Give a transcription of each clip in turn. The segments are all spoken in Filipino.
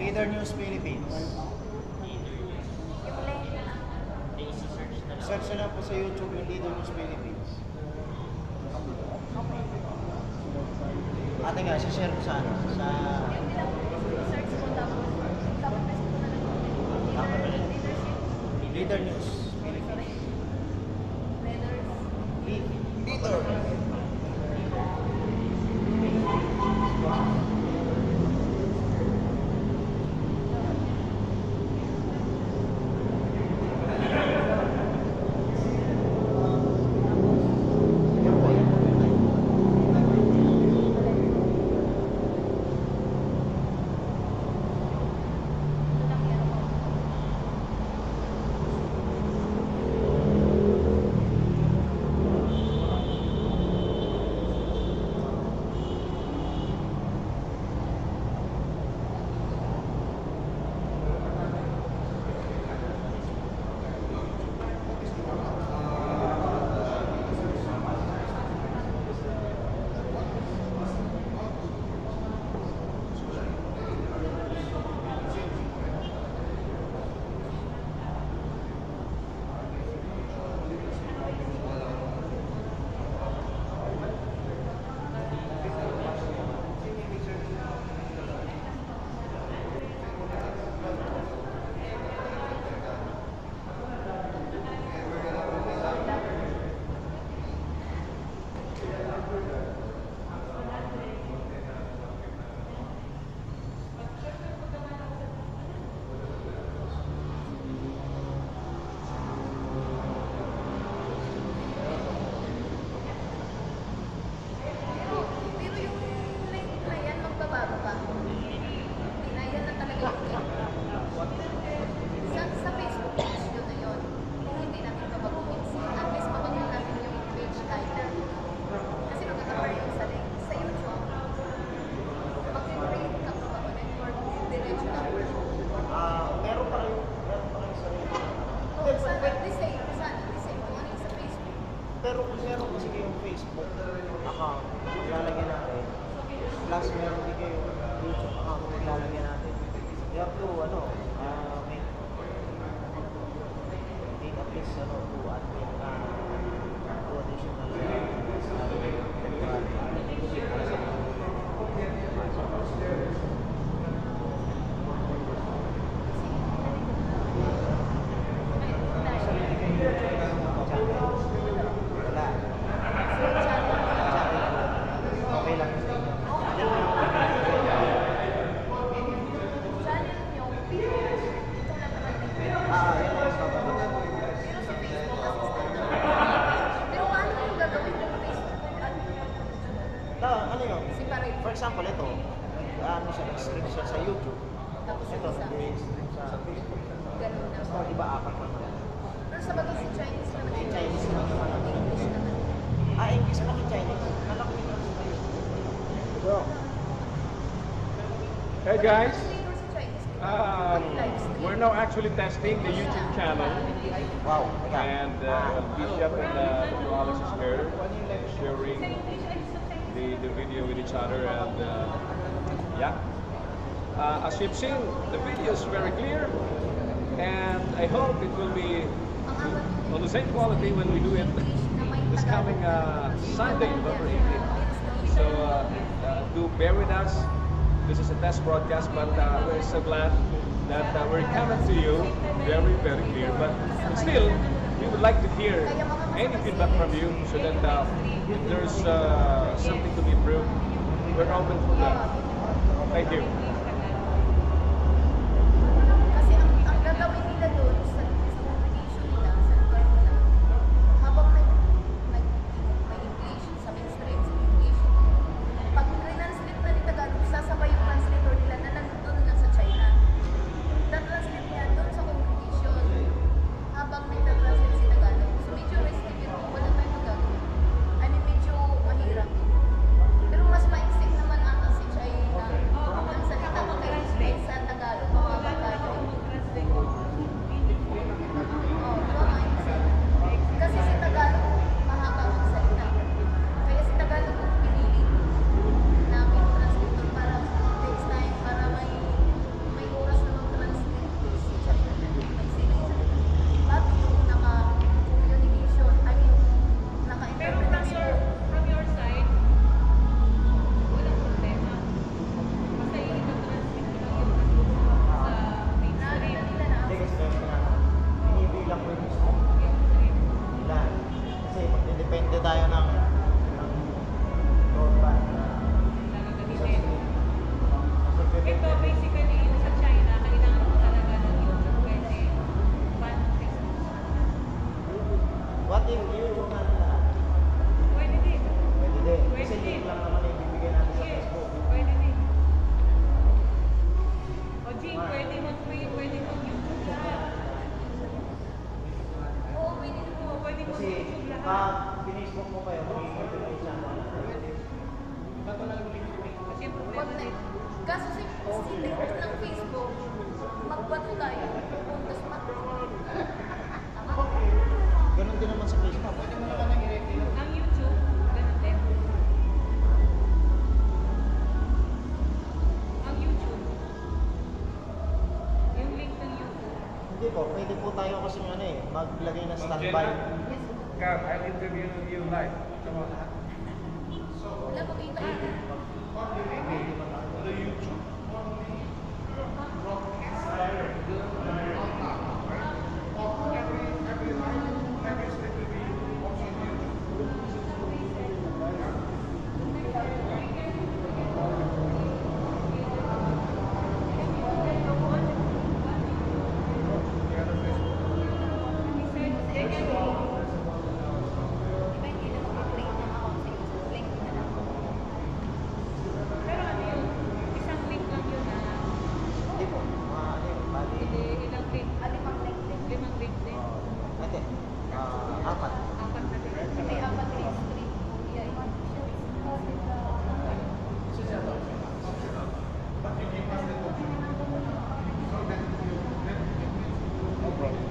Leader News Philippines. Search na lang po sa YouTube yung Leader News Philippines. Ate nga, share ko sa ano? Sa... Leader News Philippines. Leader. Pero kung meron kasi kayong Facebook account, lalagyan natin. Plus meron din kayong YouTube account, lalagyan natin. You have to, make at least, to admit to additional for example, ito, nag-stream siya sa YouTube. Tapos Ito, nag-stream sa Facebook. Ganun na. Basta, iba, apat naman. Pero sa bagay si Chinese naman. Si Chinese naman. English naman. English pa Chinese. Alam ko yung So, hey guys, Chinese. we're now actually testing the YouTube channel, wow. and Bishop and Alex is here sharing the video with each other, and yeah, as you've seen, the video is very clear, and I hope it will be on the same quality when we do it this coming Sunday, November 18th. So do bear with us. This is a test broadcast, but we're so glad that we're coming to you very, very clear. But still, we would like to hear any feedback from you, so that if there's something to be improved, we're open for that. Thank you. Kasi ang gagawin nila doon sa congregation nila, sa lugar nila, habang may English, sa mainstream, sa English, pag translate na ni Tagalog, sasabay yung translator nila na nandun lang sa China. Translate niya doon sa congregation, habang nagta-translate si Tagalog. So medyo risky yun, wala tayong magagawa. I mean, medyo mahirap. Pero mas maisip naman ata si China, ang sa Pag pinisbook mo kayo, magiging siya. Wag na. Kaso si post ng Facebook, magbato tayo. Tapos Ganun din naman sa Facebook. Ang YouTube, ganun din. Ang YouTube. Yung link ng YouTube. Hindi po, pwede po tayo kasi maglagay na standby. Cap, I'll interview you live. Come on. wala ko kita. Iba hindi na mag-create ng account sa YouTube. Link na lang. Pero ano yun? Isang link lang yun na Hindi po, bali. ilang link? Alimang link din. 5 link din. Ate, apat. 4 na din. May apat rin street. Yeah, iba siya. No problem.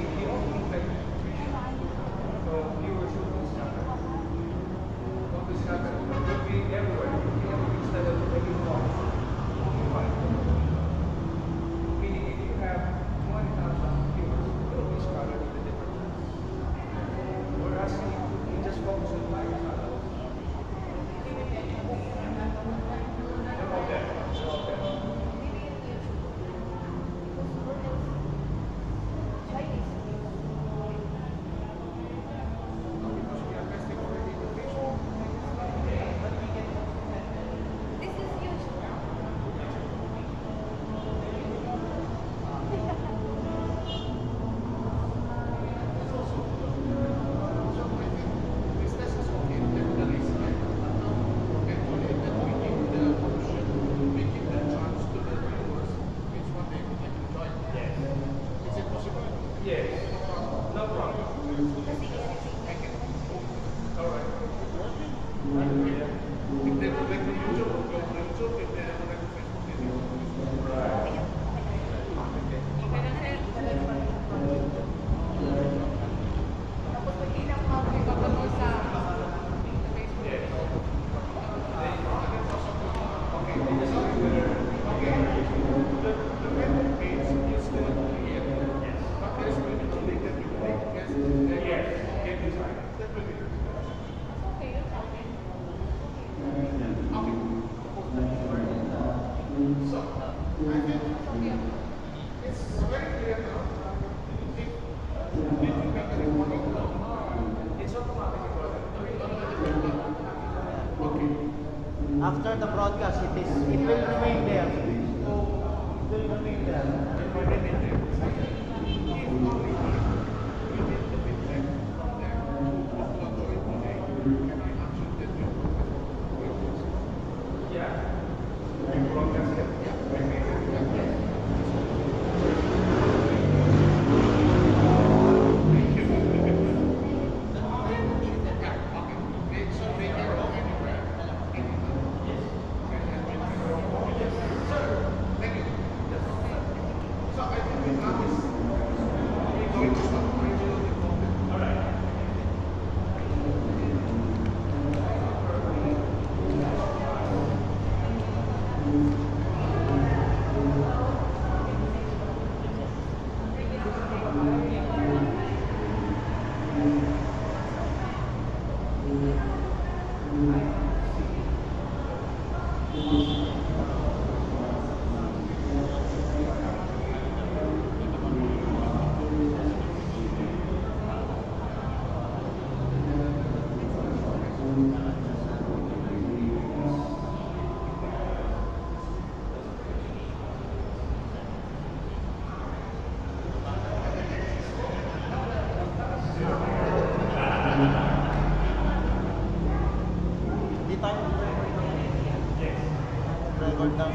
The only thing, so viewers what this happen, it will be everywhere. Instead of taking photos, meaning if you have 20,000 viewers, it will be scattered in the different channels. Whereas you just focus on my channel. They're all there. They're all there. This is YouTube now. Yes. No problem. Kasi All right. Okay lang sir. tapos magkita ko ako Ipapanood sa Facebook. Okay, yun sa akin. After the broadcast, it will remain there. It will remain there. Hindi tayo record ng